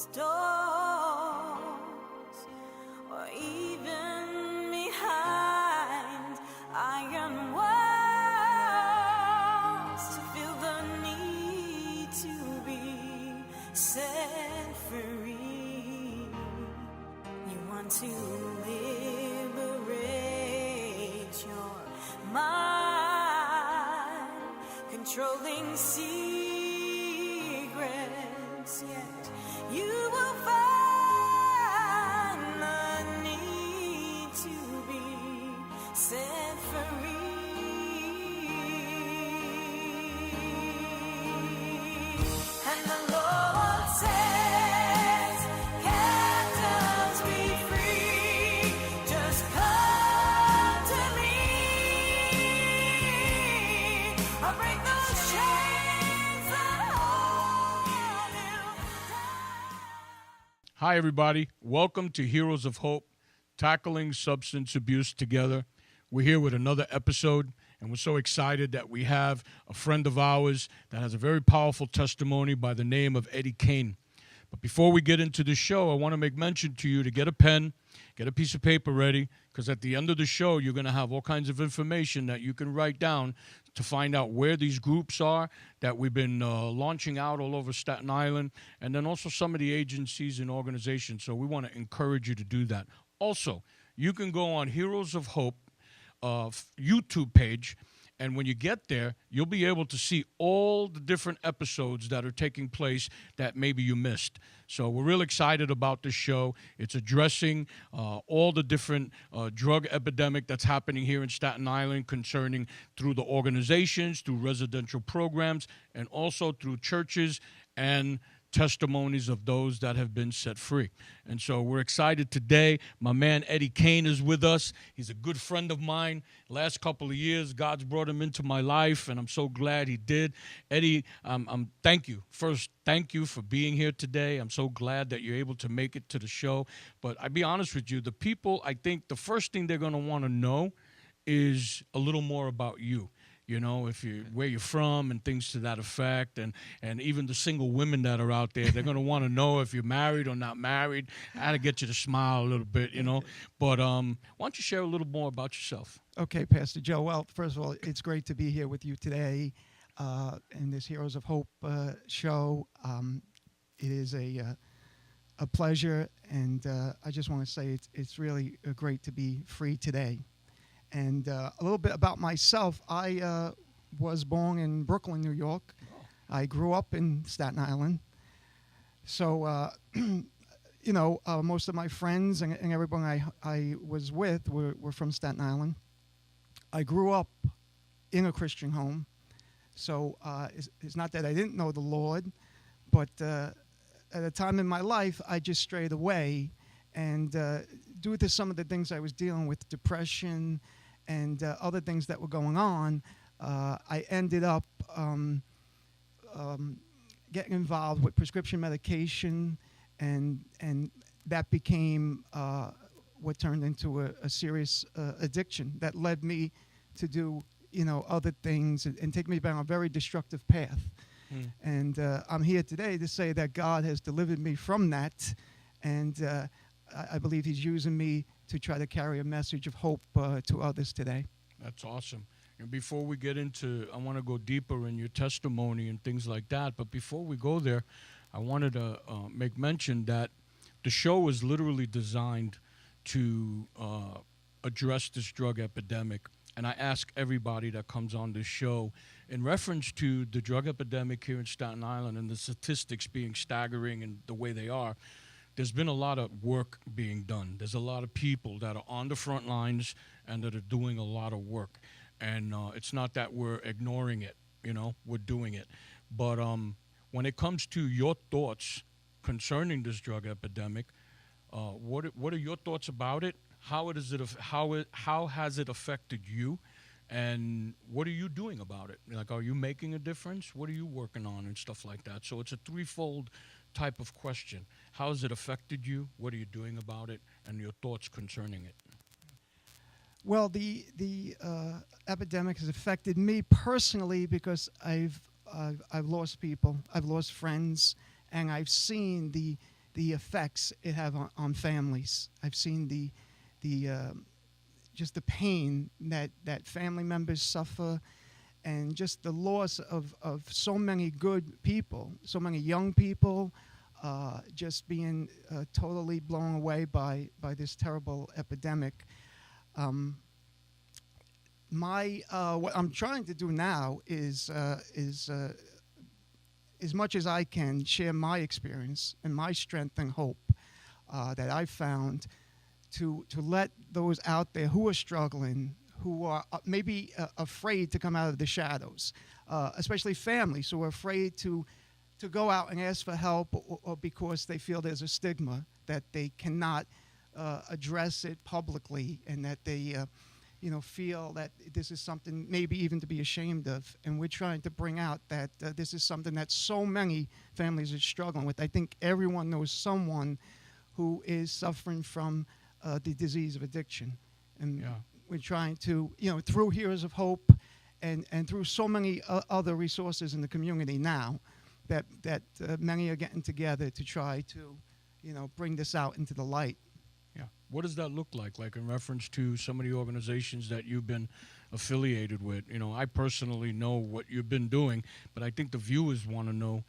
closed doors, or even behind iron walls, to feel the need to be set free. You want to liberate your mind, controlling secrets, yet you will find the need to be set free. And the Lord says, captives be free, just come to me. I'll break those chains that hold you down. Hi, everybody. Welcome to Heroes of Hope, tackling substance abuse together. We're here with another episode, and we're so excited that we have a friend of ours that has a very powerful testimony by the name of Cain. But before we get into the show, I want to make mention to you to get a pen, get a piece of paper ready, because at the end of the show, you're going to have all kinds of information that you can write down to find out where these groups are that we've been launching out all over Staten Island, and then also some of the agencies and organizations. So we want to encourage you to do that. Also, you can go on Heroes of Hope YouTube page, and when you get there, you'll be able to see all the different episodes that are taking place that maybe you missed. So we're real excited about this show. It's addressing all the different drug epidemic that's happening here in Staten Island, concerning through the organizations, through residential programs, and also through churches and testimonies of those that have been set free. And so we're excited today. My man Cain is with us. He's a good friend of mine. Last couple of years, God's brought him into my life, and I'm so glad he did. Eddie, thank you. First, thank you for being here today. I'm so glad that you're able to make it to the show. But I'll be honest with you, the people, I think the first thing they're going to want to know is a little more about you. You know, where you're from and things to that effect, and even the single women that are out there, they're going to want to know if you're married or not married. How to get you to smile a little bit, you know. But why don't you share a little more about yourself? Okay, Pastor Joe. Well, first of all, it's great to be here with you today in this Heroes of Hope show. It is a pleasure, and I just want to say it's really great to be free today. And a little bit about myself. I was born in Brooklyn, New York. I grew up in Staten Island. So, most of my friends and everyone I was with were from Staten Island. I grew up in a Christian home. So it's not that I didn't know the Lord, but at a time in my life, I just strayed away. And due to some of the things I was dealing with, depression, and other things that were going on, I ended up getting involved with prescription medication, and that became what turned into a serious addiction that led me to do other things and take me down a very destructive path. And I'm here today to say that God has delivered me from that, and I believe He's using me to try to carry a message of hope to others today. That's awesome. And before we get into, I want to go deeper in your testimony and things like that. But before we go there, I wanted to make mention that the show is literally designed to address this drug epidemic. And I ask everybody that comes on this show, in reference to the drug epidemic here in Staten Island and the statistics being staggering and the way they are, there's been a lot of work being done. There's a lot of people that are on the front lines and that are doing a lot of work. And it's not that we're ignoring it, we're doing it. But when it comes to your thoughts concerning this drug epidemic, what are your thoughts about it? How has it affected you? And what are you doing about it? Like, are you making a difference? What are you working on and stuff like that? So it's a threefold type of question. How has it affected you? What are you doing about it? And your thoughts concerning it? Well, the epidemic has affected me personally because I've lost people, I've lost friends, and I've seen the the effects it have on families. I've seen the just the pain that family members suffer, and just the loss of so many good people, so many young people, just being totally blown away by this terrible epidemic. What I'm trying to do now is as much as I can share my experience and my strength and hope that I've found to let those out there who are struggling, who are maybe afraid to come out of the shadows, especially families who are afraid to go out and ask for help, or because they feel there's a stigma that they cannot address it publicly, and that they feel that this is something maybe even to be ashamed of. And we're trying to bring out that this is something that so many families are struggling with. I think everyone knows someone who is suffering from the disease of addiction. And we're trying to, through Heroes of Hope and through so many other resources in the community now, that many are getting together to try to, bring this out into the light. Yeah. What does that look like in reference to some of the organizations that you've been affiliated with? I personally know what you've been doing, but I think the viewers want to know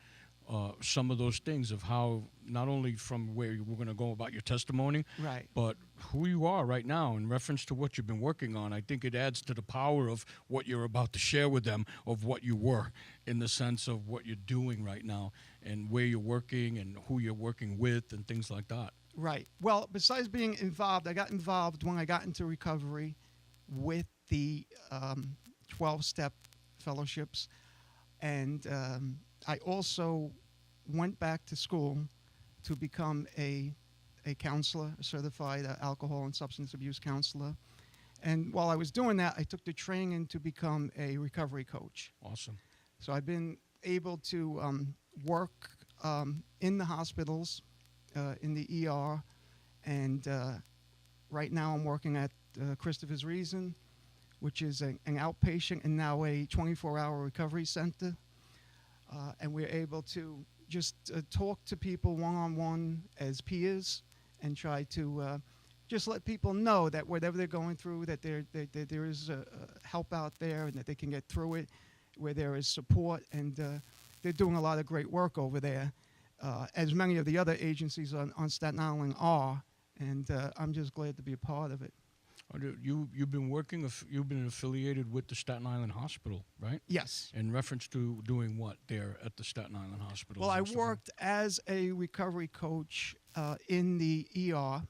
some of those things of how, not only from where we're going to go about your testimony, right, but who you are right now in reference to what you've been working on. I think it adds to the power of what you're about to share with them, of what you were, in the sense of what you're doing right now and where you're working and who you're working with and things like that. Right. Well, besides being involved, I got involved when I got into recovery with the 12-step fellowships. And I also went back to school to become a counselor, a certified alcohol and substance abuse counselor. And while I was doing that, I took the training to become a recovery coach. Awesome. So I've been able to work in the hospitals, in the ER, and right now I'm working at Christopher's Reason, which is an outpatient and now a 24-hour recovery center. And we're able to just talk to people one-on-one as peers and try to just let people know that whatever they're going through, that there is help out there and that they can get through it, where there is support. And they're doing a lot of great work over there, as many of the other agencies on Staten Island are. And I'm just glad to be a part of it. You've been working. You've been affiliated with the Staten Island Hospital, right? Yes. In reference to doing what there at the Staten Island Hospital? Well, I worked as a recovery coach in the ER.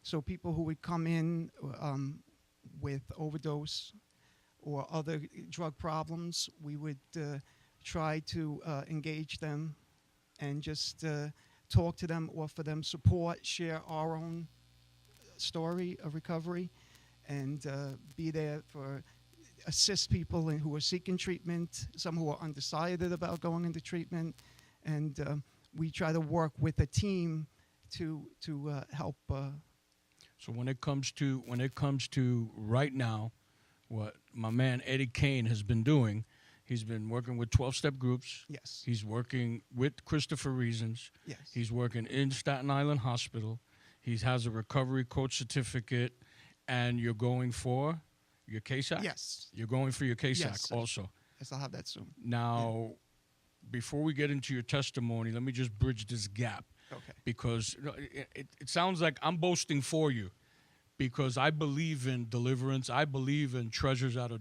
So people who would come in with overdose or other drug problems, we would try to engage them and just talk to them, offer them support, share our own story of recovery, and be there for assist people who are seeking treatment, some who are undecided about going into treatment, and we try to work with a team to help. So when it comes to right now, what my man Eddie Cain has been doing, he's been working with 12-step groups. Yes. He's working with Christopher Reasons. Yes. He's working in Staten Island Hospital. He has a recovery coach certificate. And you're going for your KSAC? Yes. You're going for your KSAC Yes. also. Yes, I'll have that soon. Now, before we get into your testimony, let me just bridge this gap. Okay. Because it sounds like I'm boasting for you, because I believe in deliverance. I believe in treasures out of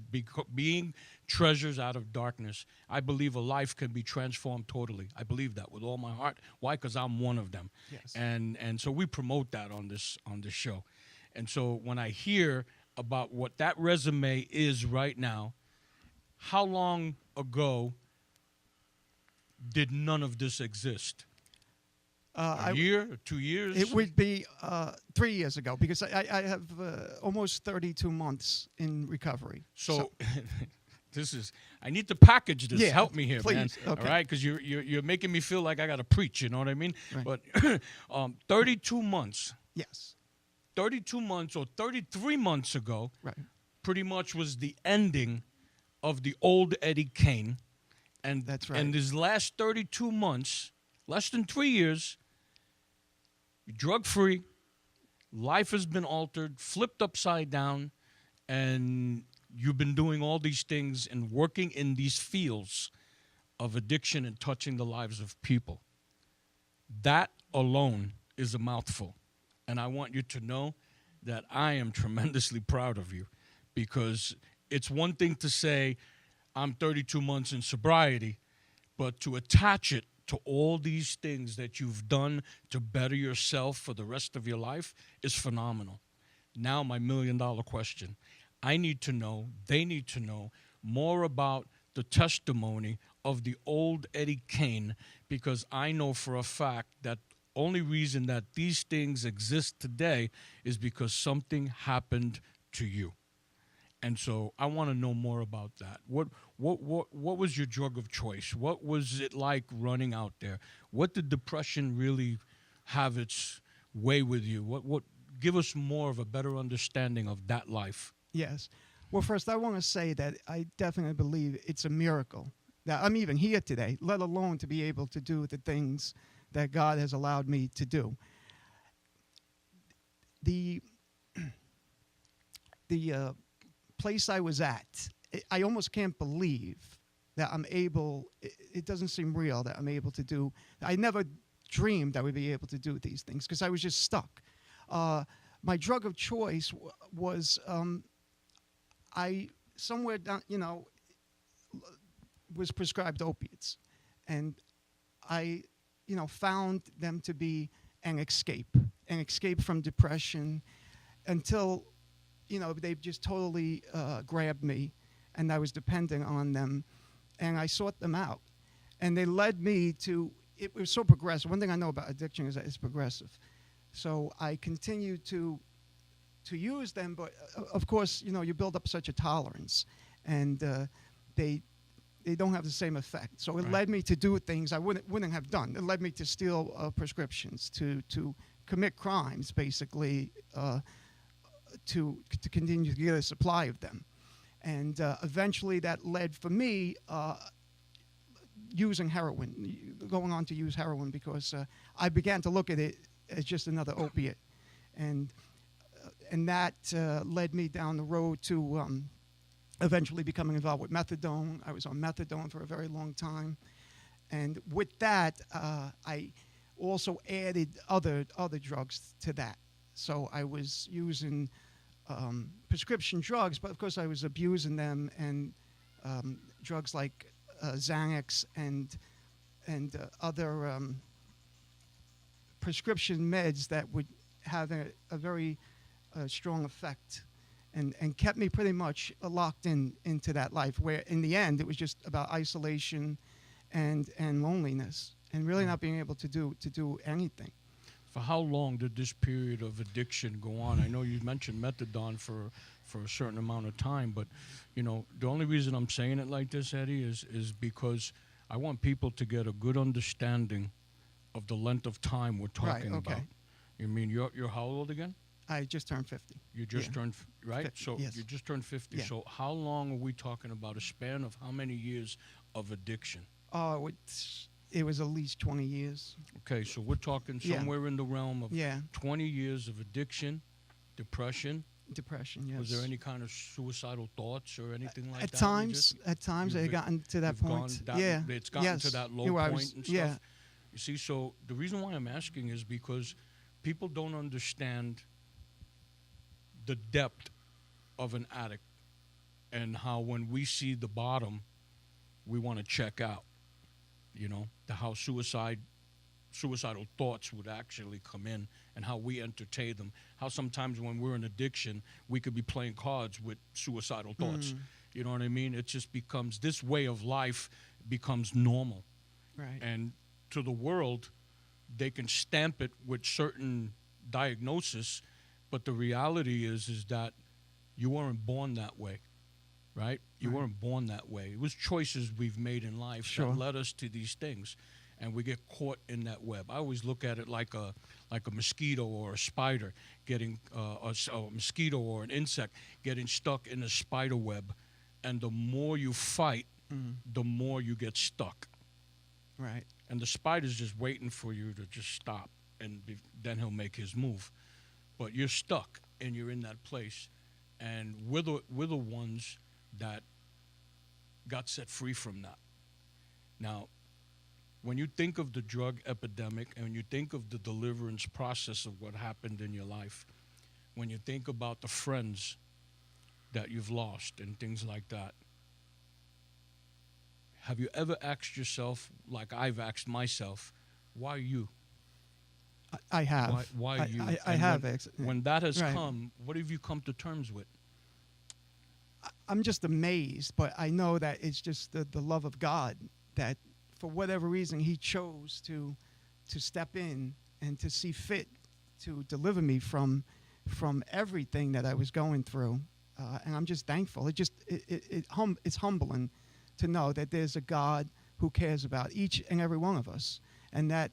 being treasures out of darkness. I believe a life can be transformed totally. I believe that with all my heart. Why? Because I'm one of them. Yes. And so we promote that on this show. And so when I hear about what that resume is right now, how long ago did none of this exist? A year or 2 years? It would be 3 years ago, because I have almost 32 months in recovery. So I need to package this. Yeah, Help me here, please. man. Okay. All right, because you're making me feel like I got to preach. You know what I mean? Right. But 32 months. Yes. 32 months or 33 months ago, Right. pretty much was the ending of the old Eddie Cain. And That's right. And these last 32 months, less than 3 years, drug-free, life has been altered, flipped upside down, and you've been doing all these things and working in these fields of addiction and touching the lives of people. That alone is a mouthful. And I want you to know that I am tremendously proud of you, because it's one thing to say, I'm 32 months in sobriety, but to attach it to all these things that you've done to better yourself for the rest of your life is phenomenal. Now, my $1 million question. I need to know, they need to know more about the testimony of the old Eddie Cain, because I know for a fact that only reason that these things exist today is because something happened to you. And so I want to know more about that. What was your drug of choice? What was it like running out there? What did depression really have its way with you? What give us more of a better understanding of that life. Yes. Well, first, I want to say that I definitely believe it's a miracle that I'm even here today, let alone to be able to do the things that God has allowed me to do. The place I was at, I almost can't believe that I'm able, it doesn't seem real that I'm able to do, I never dreamed I would be able to do these things because I was just stuck. My drug of choice was, I somewhere down, was prescribed opiates. And I, found them to be an escape from depression until, they just totally grabbed me and I was dependent on them and I sought them out. And they led me to, it was so progressive. One thing I know about addiction is that it's progressive. So I continued to use them, but of course, you build up such a tolerance and they don't have the same effect. So it led me to do things I wouldn't have done. It led me to steal prescriptions, to commit crimes, basically, to continue to get a supply of them. And eventually that led for me using heroin, going on to use heroin because I began to look at it as just another opiate. And that led me down the road to eventually becoming involved with methadone. I was on methadone for a very long time. And with that, I also added other drugs to that. So I was using prescription drugs, but of course I was abusing them, and drugs like Xanax and other prescription meds that would have a very strong effect and kept me pretty much locked into that life, where in the end it was just about isolation and loneliness and really not being able to do anything. For how long did this period of addiction go on? I know you mentioned methadone for a certain amount of time, but the only reason I'm saying it like this, Eddie, is because I want people to get a good understanding of the length of time we're talking about. You mean you're how old again? I just turned 50. You just turned, right? 50, So yes. you just turned 50. Yeah. So how long are we talking about? A span of how many years of addiction? Oh, it was at least 20 years. Okay, so we're talking somewhere in the realm of 20 years of addiction, depression. Depression, yes. Was there any kind of suicidal thoughts or anything like at that? Times, I had gotten to that point. It's gotten to that low point and stuff. Yeah. You see, so the reason why I'm asking is because people don't understand the depth of an addict and how when we see the bottom, we want to check out. How suicidal thoughts would actually come in and how we entertain them. How sometimes when we're in addiction, we could be playing cards with suicidal thoughts. You know what I mean? It just becomes, this way of life becomes normal. Right. And to the world, they can stamp it with certain diagnosis, but the reality is that you weren't born that way. Right? You weren't born that way. It was choices we've made in life that led us to these things, and we get caught in that web. I always look at it like a mosquito or a spider getting a mosquito or an insect getting stuck in a spider web, and the more you fight, the more you get stuck. Right. And the spider's just waiting for you to just stop. and then he'll make his move. But you're stuck, and you're in that place, and we're the ones that got set free from that. Now, when you think of the drug epidemic and when you think of the deliverance process of what happened in your life, when you think about the friends that you've lost and things like that, have you ever asked yourself, like I've asked myself, why you? I have. Why you? I And have. when that has Right. come, what have you come to terms with? I'm just amazed, but I know that it's just the love of God that, for whatever reason, He chose to step in and to see fit to deliver me from everything that I was going through, and I'm just thankful. It's humbling to know that there's a God who cares about each and every one of us, and that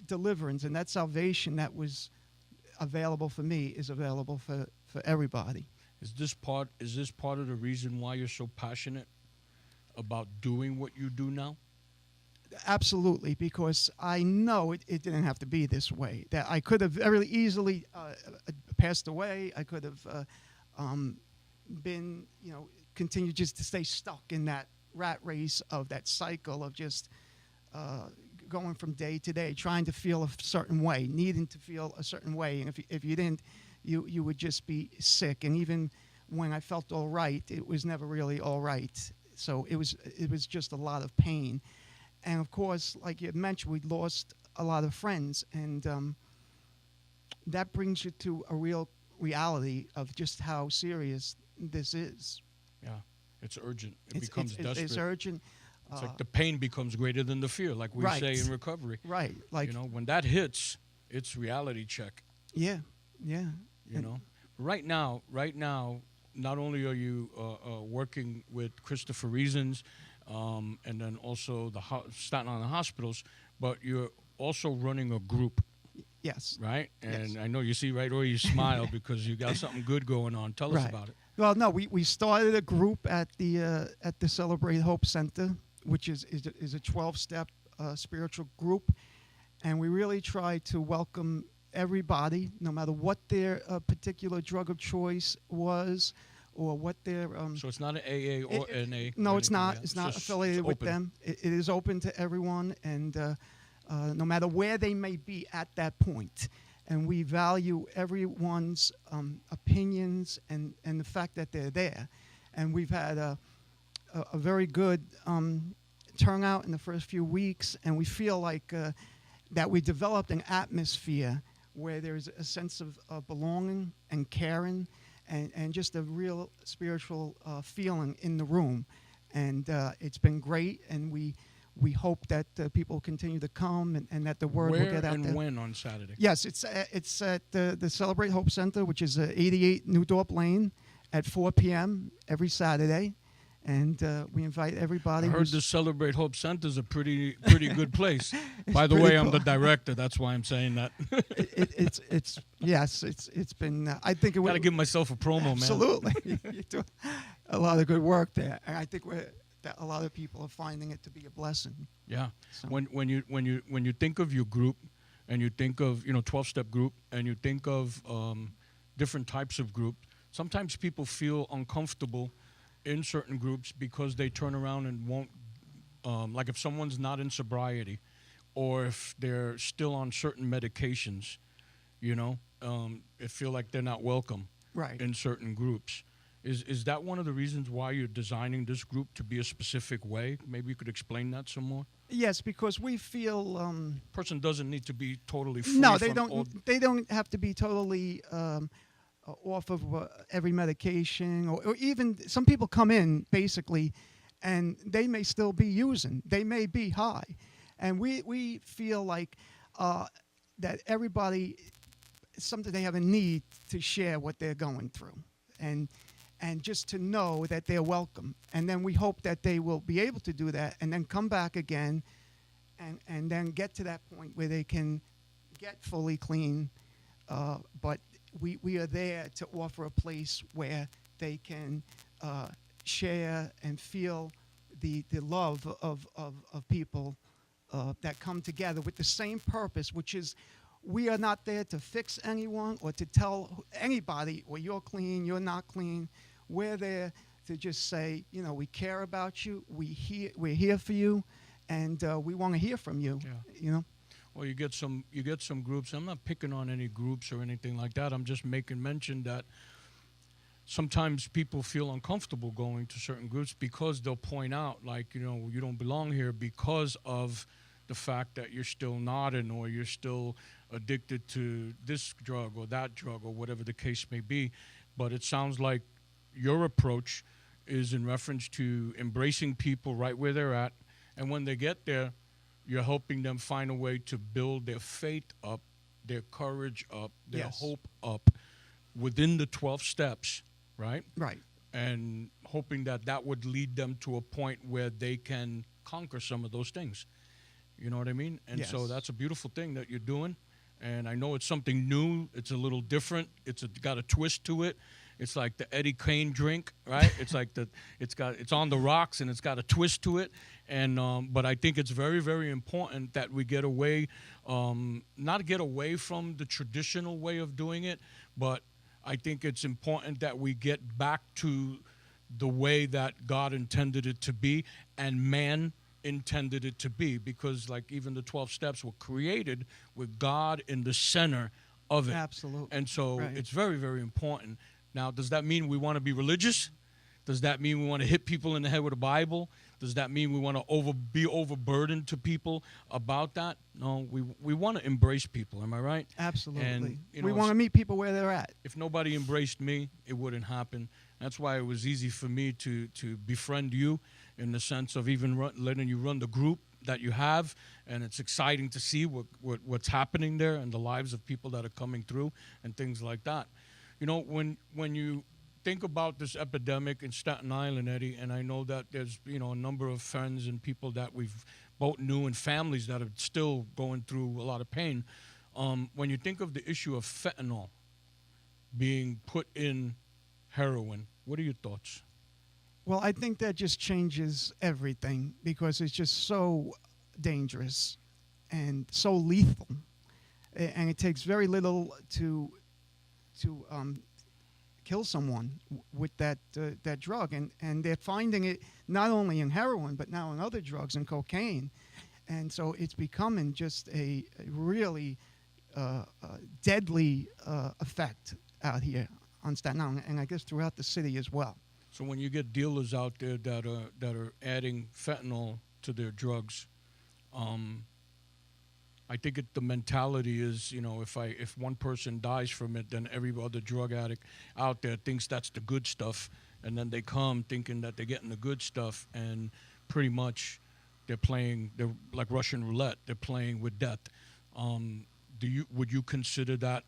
deliverance and that salvation that was available for me is available for everybody. Is this part of the reason why you're so passionate about doing what you do now? Absolutely, because I know it didn't have to be this way. That I could have very easily passed away. I could have been, continued just to stay stuck in that rat race of that cycle of just going from day to day, trying to feel a certain way, needing to feel a certain way. And if you didn't, you would just be sick. And even when I felt all right, it was never really all right. So it was just a lot of pain. And of course, like you mentioned, we lost a lot of friends, and that brings you to a real reality of just how serious this is. Yeah, it's urgent. It becomes desperate. It's urgent. It's like the pain becomes greater than the fear, like we Right. say in recovery. Right. Like, when that hits, it's reality check. yeah, yeah. Right now, not only are you working with Christopher Reasons, and then also the Staten Island hospitals, but you're also running a group, Yes. right? And Yes. I know you see right away you smile because you got something good going on. Tell us Right. about it. Well, no, we started a group at the Celebrate Hope Center, which is a 12-step spiritual group, and we really try to welcome everybody, no matter what their particular drug of choice was, or what their So it's not an AA or NA? No, or it's anything not. like that? It's not just affiliated with open. them. It is open to everyone, and no matter where they may be at that point. And we value everyone's opinions and the fact that they're there. And we've had a very good turnout in the first few weeks, and we feel like that we developed an atmosphere where there's a sense of belonging and caring, and just a real spiritual feeling in the room. And it's been great, and we hope that people continue to come, and that the word will get out and there. when on Saturday? Yes, it's at the Celebrate Hope Center, which is 88 New Dorp Lane, at 4 p.m. every Saturday. And we invite everybody. I heard who's- the Celebrate Hope Center is a pretty good place. By the pretty way, I'm the cool. director. That's why I'm saying that. it's been. I think it Got to would give myself a promo, man. absolutely. You do a lot of good work there, and I think that a lot of people are finding it to be a blessing. Yeah. So- When you think of your group, and you think of 12-step group, and you think of different types of group, sometimes people feel uncomfortable in certain groups because they turn around and won't, like if someone's not in sobriety, or if they're still on certain medications, it feel like they're not welcome Right. in certain groups. Is that one of the reasons why you're designing this group to be a specific way? Maybe you could explain that some more. Yes, because we feel. Person doesn't need to be totally free. No, they from don't. all- They don't have to be totally off of every medication, or even some people come in basically, and they may still be using. They may be high, and we feel like that everybody, something they have a need to share what they're going through, and just to know that they're welcome. And then we hope that they will be able to do that, and then come back again, and then get to that point where they can get fully clean. But we are there to offer a place where they can share and feel the love of people that come together with the same purpose, which is we are not there to fix anyone or to tell anybody, well, you're clean, you're not clean. We're there to just say, you know, we care about you, we're here for you, and we want to hear from you. Yeah. You know. Well, you get some groups. I'm not picking on any groups or anything like that. I'm just making mention that sometimes people feel uncomfortable going to certain groups because they'll point out, like, you know, you don't belong here because of the fact that you're still nodding or you're still addicted to this drug or that drug or whatever the case may be. But it sounds like your approach is in reference to embracing people right where they're at, and when they get there, you're helping them find a way to build their faith up, their courage up, their Yes. hope up within the 12 steps, right? Right. And hoping that that would lead them to a point where they can conquer some of those things. You know what I mean? And so Yes. that's a beautiful thing that you're doing. And I know it's something new. It's a little different. Got a twist to it. It's like the Eddie Cain drink, right? It's like it's on the rocks and it's got a twist to it. And but I think it's very, very important that we get away, not get away from the traditional way of doing it, but I think it's important that we get back to the way that God intended it to be and man intended it to be, because like even the 12 steps were created with God in the center of it. Absolutely. And so Right. it's very, very important. Now, does that mean we want to be religious? Does that mean we want to hit people in the head with a Bible? Does that mean we want to be overburdened to people about that? No, we want to embrace people. Am I right? Absolutely. And, you we know, want to meet people where they're at. If nobody embraced me, it wouldn't happen. That's why it was easy for me to befriend you, in the sense of even letting you run the group that you have, and it's exciting to see what's happening there and the lives of people that are coming through and things like that. You know, when you think about this epidemic in Staten Island, Eddie, and I know that there's, you know, a number of friends and people that we've both knew and families that are still going through a lot of pain. When you think of the issue of fentanyl being put in heroin, what are your thoughts? Well, I think that just changes everything because it's just so dangerous and so lethal, and it takes very little to kill someone with that drug, and they're finding it not only in heroin but now in other drugs and cocaine, and so it's becoming just a really deadly effect out here on Staten Island, and I guess throughout the city as well. So when you get dealers out there that are adding fentanyl to their drugs, I think the mentality is, you know, if one person dies from it, then every other drug addict out there thinks that's the good stuff, and then they come thinking that they're getting the good stuff, and pretty much they're like Russian roulette. They're playing with death. Would you consider that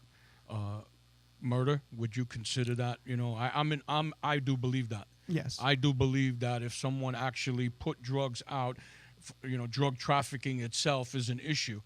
murder? Would you consider that, you know, I do believe that. Yes. I do believe that if someone actually put drugs out, you know, drug trafficking itself is an issue.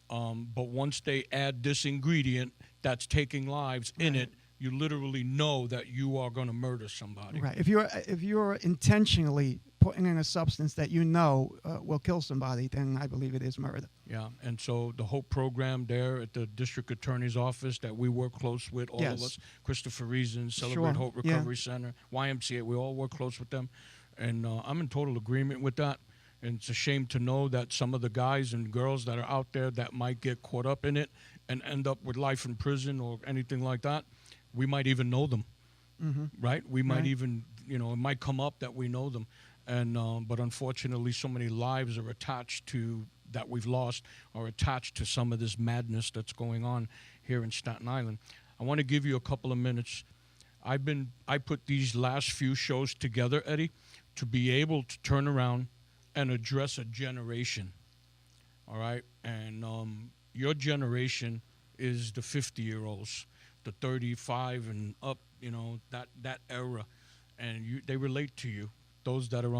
But once they add this ingredient that's taking lives in it, you literally know that you are going to murder somebody. Right. If you're intentionally putting in a substance that you know will kill somebody, then I believe it is murder. Yeah. And so the HOPE program there at the district attorney's office that we work close with, all of Yes. us, Christopher Reason, Celebrate Sure. Hope Yeah. Recovery Center, YMCA, we all work close with them. And I'm in total agreement with that. And it's a shame to know that some of the guys and girls that are out there that might get caught up in it and end up with life in prison or anything like that, we might even know them, right? We might Right. even, you know, it might come up that we know them. And but unfortunately, so many lives are attached to that we've lost, are attached to some of this madness that's going on here in Staten Island. I want to give you a couple of minutes. I put these last few shows together, Eddie, to be able to turn around and address a generation, all right? And your generation is the 50-year-olds, the 35 and up, you know, that era, and they relate to you. Those that were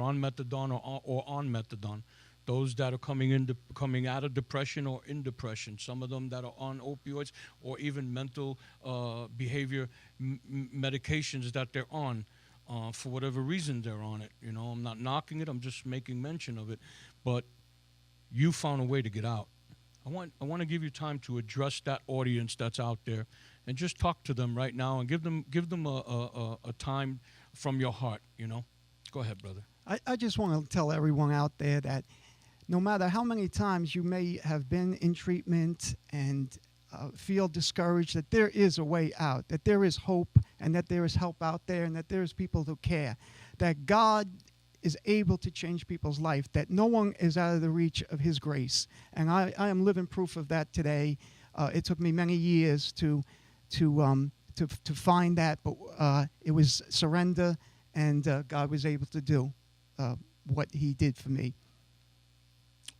on methadone or on methadone, those that are coming out of depression or in depression. Some of them that are on opioids or even mental behavior medications that they're on. For whatever reason they're on it. You know, I'm not knocking it. I'm just making mention of it. But you found a way to get out. I want to give you time to address that audience that's out there, and just talk to them right now, and give them a time from your heart. Go ahead, brother. I just want to tell everyone out there that no matter how many times you may have been in treatment and feel discouraged, that there is a way out, that there is hope, and that there is help out there, and that there is people who care, that God is able to change people's life, that no one is out of the reach of his grace. And I am living proof of that today. It took me many years to find that, but it was surrender, and God was able to do what he did for me.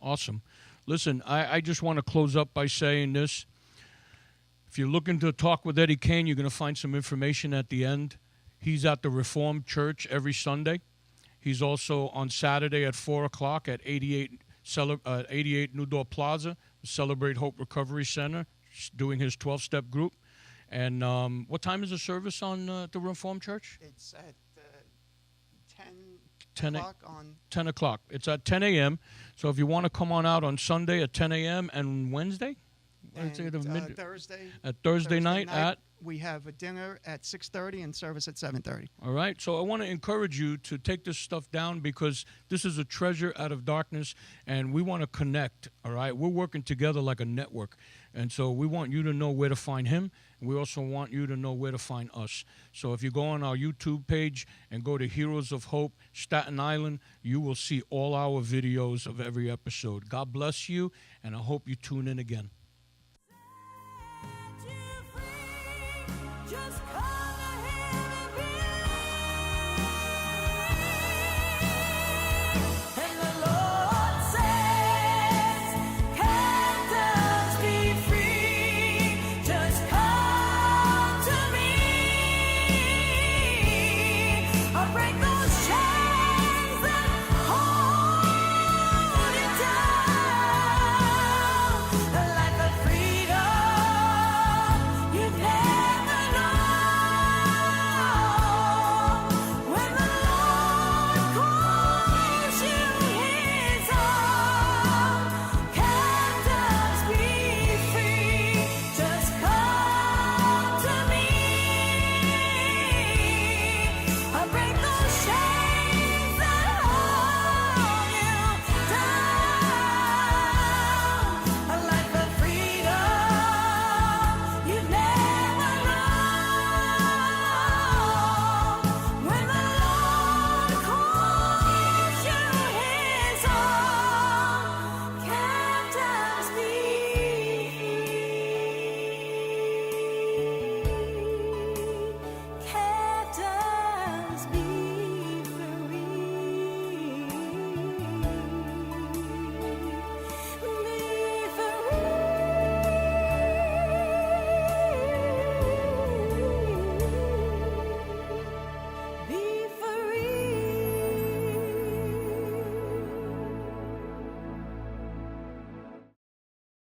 Awesome. Listen, I just want to close up by saying this. If you're looking to talk with Eddie Cain, you're going to find some information at the end. He's at the Reformed Church every Sunday. He's also on Saturday at 4 o'clock at 88 New Door Plaza, Celebrate Hope Recovery Center, doing his 12-step group. And what time is the service on the Reformed Church? It's at 10 o'clock on 10 o'clock. It's at 10 a.m. So if you want to come on out on Sunday at 10 a.m. and Wednesday? Thursday night at? We have a dinner at 6:30 and service at 7:30. All right. So I want to encourage you to take this stuff down, because this is a treasure out of darkness, and we want to connect. All right. We're working together like a network. And so we want you to know where to find him, and we also want you to know where to find us. So if you go on our YouTube page and go to Heroes of Hope, Staten Island, you will see all our videos of every episode. God bless you, and I hope you tune in again. Set you free. Just come.